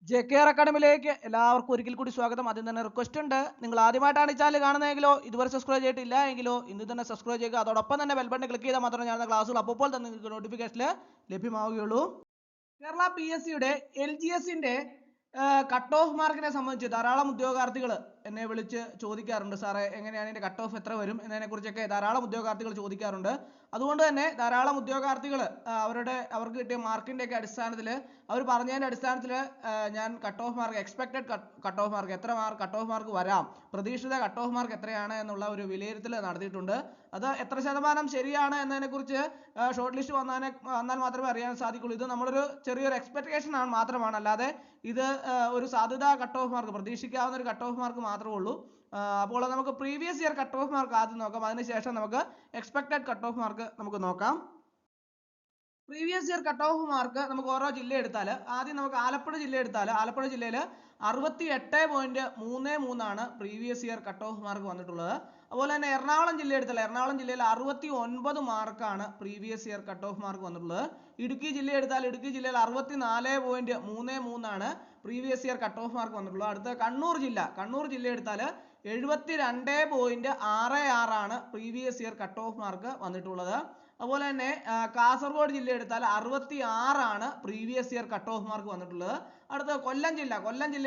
JKR അക്കാഡമിയിലേക്ക് എല്ലാവർക്കും ഒരിക്കൽ കൂടി സ്വാഗതം. ആദ്യം തന്നെ റിക്വസ്റ്റ് ഉണ്ട്, നിങ്ങൾ ആദ്യമായിട്ടാണ് ഈ ചാനൽ കാണുന്നതെങ്കിലോ ഇതുവരെ സബ്സ്ക്രൈബ് ചെയ്തിട്ടില്ല എങ്കിലോ ഇന്ന് തന്നെ സബ്സ്ക്രൈബ് ചെയ്യുക. അതോടൊപ്പം തന്നെ ബെൽ ബട്ടൺ ക്ലിക്ക് ചെയ്താൽ മാത്രമേ ഞാൻ ക്ലാസ്സുകൾ അപ്പോൾ തന്നെ നിങ്ങൾക്ക് നോട്ടിഫിക്കേഷൻ ലഭ്യമാവുകയുള്ളൂ. കേരള PSCയുടെ LGSന്റെ കട്ട് ഓഫ് മാർക്കിനെ സംബന്ധിച്ച് ധാരാളം ഉദ്യോഗാർത്ഥികൾ എന്നെ വിളിച്ച് ചോദിക്കാറുണ്ട്. സാറേ, എങ്ങനെയാണ് ഇതിന്റെ കട്ട് ഓഫ് എത്ര വരും എന്നതിനെ കുറിച്ചൊക്കെ ധാരാളം ഉദ്യോഗാർത്ഥികൾ ചോദിക്കാറുണ്ട്. അതുകൊണ്ട് തന്നെ ധാരാളം ഉദ്യോഗാർത്ഥികൾ അവർക്ക് കിട്ടിയ മാർക്കിന്റെ ഒക്കെ അടിസ്ഥാനത്തിൽ അവർ പറഞ്ഞതിന്റെ അടിസ്ഥാനത്തിൽ ഞാൻ cut off mark, expected cut off mark, എത്ര കട്ട് ഓഫ് മാർക്ക് വരാം, പ്രതീക്ഷിത കട്ട് ഓഫ് മാർക്ക് എത്രയാണ് എന്നുള്ള ഒരു വിലയിരുത്തൽ നടത്തിയിട്ടുണ്ട്. അത് എത്ര ശതമാനം ശരിയാണ് എന്നതിനെ കുറിച്ച് ഷോർട്ട് ലിസ്റ്റ് വന്നാൽ മാത്രമേ അറിയാൻ സാധിക്കുള്ളൂ. ഇത് നമ്മളൊരു ചെറിയൊരു എക്സ്പെക്ടേഷൻ മാത്രമാണ്, അല്ലാതെ ഇത് ഒരു സാധ്യത കട്ട് ഓഫ് മാർക്ക്, പ്രതീക്ഷിക്കാവുന്ന ഒരു കട്ട് ഓഫ് മാർക്ക് മാത്രമേ ഉള്ളൂ. അപ്പോൾ നമുക്ക് previous year cut off mark ആദ്യം നോക്കാം, അതിനുശേഷം നമുക്ക് എക്സ്പെക്റ്റഡ് കട്ട് ഓഫ് മാർക്ക് നമുക്ക് നോക്കാം. Previous year cut off mark നമുക്ക് ഓരോ ജില്ല എടുത്താൽ, ആദ്യം നമുക്ക് ആലപ്പുഴ ജില്ല എടുത്താൽ, ആലപ്പുഴ ജില്ലയിൽ 68.33 ആണ് previous year cut off mark വന്നിട്ടുള്ളത്. അതുപോലെ തന്നെ എറണാകുളം ജില്ല എടുത്താൽ, എറണാകുളം ജില്ലയിൽ 69 മാർക്കാണ് previous year cut off mark വന്നിട്ടുള്ളത്. ഇടുക്കി ജില്ല എടുത്താൽ, ഇടുക്കി ജില്ലയിൽ 64.33 ആണ് previous year cut off mark വന്നിട്ടുള്ളത്. അടുത്ത കണ്ണൂർ ജില്ല എടുത്താൽ 72.66 ആണ് previous year cut off mark വന്നിട്ടുള്ളത്. അതുപോലെ തന്നെ കാസർഗോഡ് ജില്ല എടുത്താൽ 66 ആണ് previous year cut off mark വന്നിട്ടുള്ളത്. അടുത്ത കൊല്ലം ജില്ല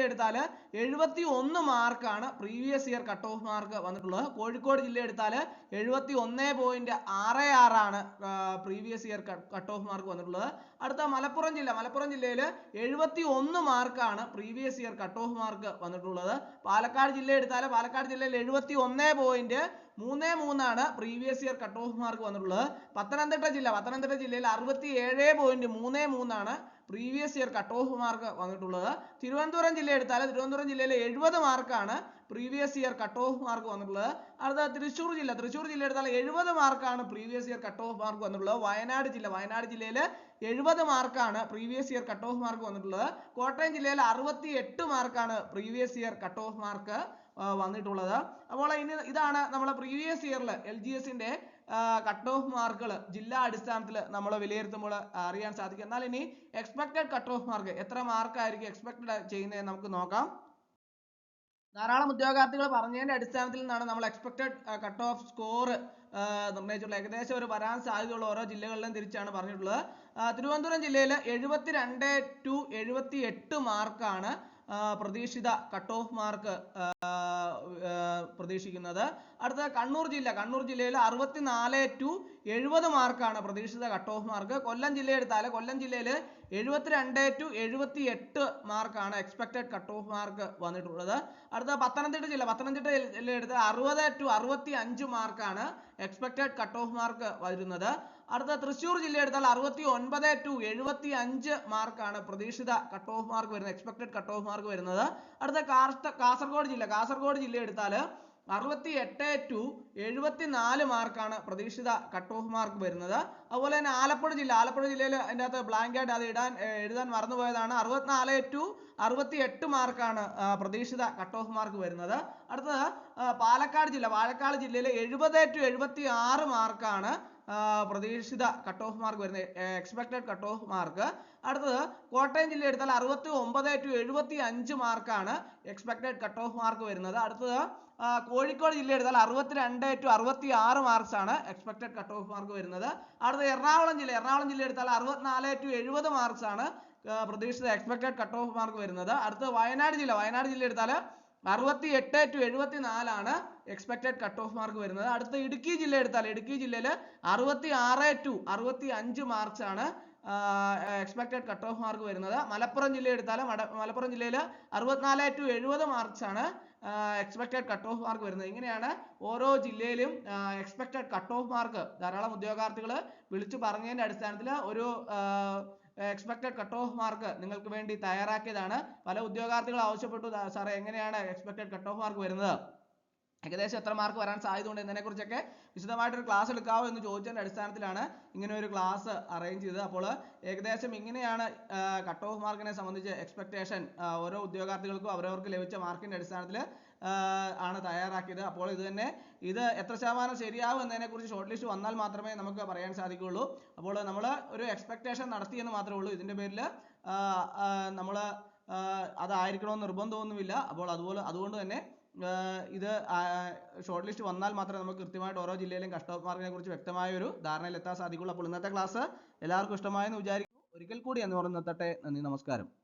എടുത്താൽ 71 മാർക്കാണ് previous year cut off mark വന്നിട്ടുള്ളത്. കോഴിക്കോട് ജില്ല എടുത്താൽ 71.66 ആണ് previous year cut off mark വന്നിട്ടുള്ളത്. അടുത്ത മലപ്പുറം ജില്ലയിൽ 71 മാർക്കാണ് previous year cut off mark വന്നിട്ടുള്ളത്. പാലക്കാട് ജില്ല എടുത്താൽ പാലക്കാട് ജില്ലയിൽ 71.33 ആണ് previous year cut off mark വന്നിട്ടുള്ളത്. പത്തനംതിട്ട ജില്ലയിൽ 67.33 ആണ് previous year cut off mark വന്നിട്ടുള്ളത്. തിരുവനന്തപുരം ജില്ല എടുത്താൽ തിരുവനന്തപുരം ജില്ലയിൽ 70 മാർക്കാണ് previous year cut off mark വന്നിട്ടുള്ളത്. അടുത്ത തൃശ്ശൂർ ജില്ല എടുത്താൽ 70 മാർക്കാണ് previous year cut off mark വന്നിട്ടുള്ളത്. വയനാട് ജില്ലയിൽ 70 മാർക്കാണ് previous year cut off mark വന്നിട്ടുള്ളത്. കോട്ടയം ജില്ലയിൽ 68 മാർക്കാണ് previous year cut off mark വന്നിട്ടുള്ളത്. അപ്പോൾ ഇതാണ് നമ്മുടെ പ്രീവിയസ് ഇയറിൽ LGSന്റെ കട്ട് ഓഫ് മാർക്കുകൾ ജില്ലാ അടിസ്ഥാനത്തിൽ നമ്മൾ വിലയിരുത്തുമ്പോൾ അറിയാൻ സാധിക്കും. എന്നാൽ ഇനി എക്സ്പെക്റ്റഡ് കട്ട് ഓഫ് മാർക്ക്, എത്ര മാർക്കായിരിക്കും എക്സ്പെക്റ്റഡ് ചെയ്യുന്നത് നമുക്ക് നോക്കാം. ധാരാളം ഉദ്യോഗാർത്ഥികൾ പറഞ്ഞതിന്റെ അടിസ്ഥാനത്തിൽ നിന്നാണ് നമ്മൾ എക്സ്പെക്റ്റഡ് കട്ട് ഓഫ് സ്കോർ നിർണ്ണയിച്ചിട്ടുള്ളത്. ഏകദേശം ഒരു വരാൻ സാധ്യതയുള്ള ഓരോ ജില്ലകളിലും തിരിച്ചാണ് പറഞ്ഞിട്ടുള്ളത്. തിരുവനന്തപുരം ജില്ലയിൽ 72 to 78 മാർക്കാണ് പ്രതീക്ഷിത കട്ട് ഓഫ് മാർക്ക് പ്രതീക്ഷിക്കുന്നത്. അടുത്ത കണ്ണൂർ ജില്ലയിൽ 64 to 70 മാർക്കാണ് പ്രതീക്ഷിത കട്ട് ഓഫ് മാർക്ക്. കൊല്ലം ജില്ല എടുത്താൽ കൊല്ലം ജില്ലയിൽ 72 to 78 മാർക്കാണ് എക്സ്പെക്റ്റഡ് കട്ട് ഓഫ് മാർക്ക് വന്നിട്ടുള്ളത്. അടുത്ത പത്തനംതിട്ട ജില്ല എടുത്താൽ 60 to 65 മാർക്കാണ് എക്സ്പെക്റ്റഡ് കട്ട് ഓഫ് മാർക്ക് വരുന്നത്. അടുത്ത തൃശ്ശൂർ ജില്ല എടുത്താൽ 69 to 75 മാർക്കാണ് പ്രതീക്ഷിത കട്ട് ഓഫ് മാർക്ക് വരുന്നത്, എക്സ്പെക്റ്റഡ് കട്ട് ഓഫ് മാർക്ക് വരുന്നത്. അടുത്ത കാസർഗോഡ് ജില്ല എടുത്താൽ 68 to 74 മാർക്കാണ് പ്രതീക്ഷിത കട്ട് ഓഫ് മാർക്ക് വരുന്നത്. അതുപോലെ തന്നെ ആലപ്പുഴ ജില്ലയിൽ അതിൻ്റെ അകത്ത് ബ്ലാങ്ക് ആയിട്ട് അത് എഴുതാൻ മറന്നുപോയതാണ്. 64 to 68 മാർക്കാണ് പ്രതീക്ഷിത കട്ട് ഓഫ് മാർക്ക് വരുന്നത്. അടുത്തത് പാലക്കാട് ജില്ലയിൽ 70 to 76 മാർക്കാണ് പ്രതീക്ഷിത കട്ട് ഓഫ് മാർക്ക് വരുന്നത്, എക്സ്പെക്റ്റഡ് കട്ട് ഓഫ് മാർക്ക്. അടുത്തത് കോട്ടയം ജില്ല എടുത്താൽ 69 to 75 മാർക്കാണ് എക്സ്പെക്റ്റഡ് കട്ട് ഓഫ് മാർക്ക് വരുന്നത്. അടുത്തത് കോഴിക്കോട് ജില്ല എടുത്താൽ 62 to 66 മാർക്സ് ആണ് എക്സ്പെക്റ്റഡ് കട്ട് ഓഫ് മാർക്ക് വരുന്നത്. അടുത്ത എറണാകുളം ജില്ല എടുത്താൽ 64 to 70 മാർക്സ് ആണ് പ്രതീക്ഷിത എക്സ്പെക്റ്റഡ് കട്ട് ഓഫ് മാർക്ക് വരുന്നത്. അടുത്ത വയനാട് ജില്ല എടുത്താൽ 68 to 74 ആണ് എക്സ്പെക്റ്റഡ് കട്ട് ഓഫ് മാർക്ക് വരുന്നത്. അടുത്ത ഇടുക്കി ജില്ലയിൽ 66 to 65 മാർക്സ് ആണ് എക്സ്പെക്റ്റഡ് കട്ട് ഓഫ് മാർക്ക് വരുന്നത്. മലപ്പുറം ജില്ലയിൽ 64 to 70 മാർക്സ് ആണ് എക്സ്പെക്റ്റഡ് കട്ട് ഓഫ് മാർക്ക് വരുന്നത്. ഇങ്ങനെയാണ് ഓരോ ജില്ലയിലും എക്സ്പെക്റ്റഡ് കട്ട് ഓഫ് മാർക്ക് ധാരാളം ഉദ്യോഗാർത്ഥികൾ വിളിച്ചു പറഞ്ഞതിന്റെ അടിസ്ഥാനത്തിൽ ഒരു എക്സ്പെക്റ്റഡ് കട്ട് ഓഫ് മാർക്ക് നിങ്ങൾക്ക് വേണ്ടി തയ്യാറാക്കിയതാണ്. പല ഉദ്യോഗാർത്ഥികൾ ആവശ്യപ്പെട്ടു, സാറേ എങ്ങനെയാണ് എക്സ്പെക്റ്റഡ് കട്ട് ഓഫ് മാർക്ക് വരുന്നത്, ഏകദേശം എത്ര മാർക്ക് വരാൻ സാധ്യതയുണ്ട് എന്നതിനെക്കുറിച്ചൊക്കെ വിശദമായിട്ടൊരു ക്ലാസ് എടുക്കാവോ എന്ന് ചോദിച്ചതിന്റെ അടിസ്ഥാനത്തിലാണ് ഇങ്ങനെ ഒരു ക്ലാസ് അറേഞ്ച് ചെയ്തത്. അപ്പോൾ ഏകദേശം ഇങ്ങനെയാണ് കട്ട് ഓഫ് മാർക്കിനെ സംബന്ധിച്ച് എക്സ്പെക്ടേഷൻ ഓരോ ഉദ്യോഗാർത്ഥികൾക്കും അവരവർക്ക് ലഭിച്ച മാർക്കിന്റെ അടിസ്ഥാനത്തിൽ ആണ് തയ്യാറാക്കിയത്. അപ്പോൾ ഇത് എത്ര ശതമാനം ശരിയാവും എന്നതിനെക്കുറിച്ച് ഷോർട്ട് ലിസ്റ്റ് വന്നാൽ മാത്രമേ നമുക്ക് പറയാൻ സാധിക്കുകയുള്ളൂ. അപ്പോൾ നമ്മൾ ഒരു എക്സ്പെക്ടേഷൻ നടത്തിയെന്ന് മാത്രമേ ഉള്ളൂ. ഇതിന്റെ പേരിൽ നമ്മൾ അതായിരിക്കണമെന്ന് നിർബന്ധമൊന്നുമില്ല. അപ്പോൾ അതുകൊണ്ട് തന്നെ ഇത് ഷോർട്ട് ലിസ്റ്റ് വന്നാൽ മാത്രമേ നമുക്ക് കൃത്യമായിട്ട് ഓരോ ജില്ലയിലെയും കട്ട് ഓഫ് മാർക്കിനെ കുറിച്ച് വ്യക്തമായ ഒരു ധാരണയിൽ എത്താൻ സാധിക്കുള്ളൂ. അപ്പോൾ ഇന്നത്തെ ക്ലാസ് എല്ലാവർക്കും ഇഷ്ടമായെന്ന് വിചാരിക്കുന്നു. ഒരിക്കൽ കൂടി എന്ന് പറഞ്ഞ് നിർത്തട്ടെ. നന്ദി, നമസ്കാരം.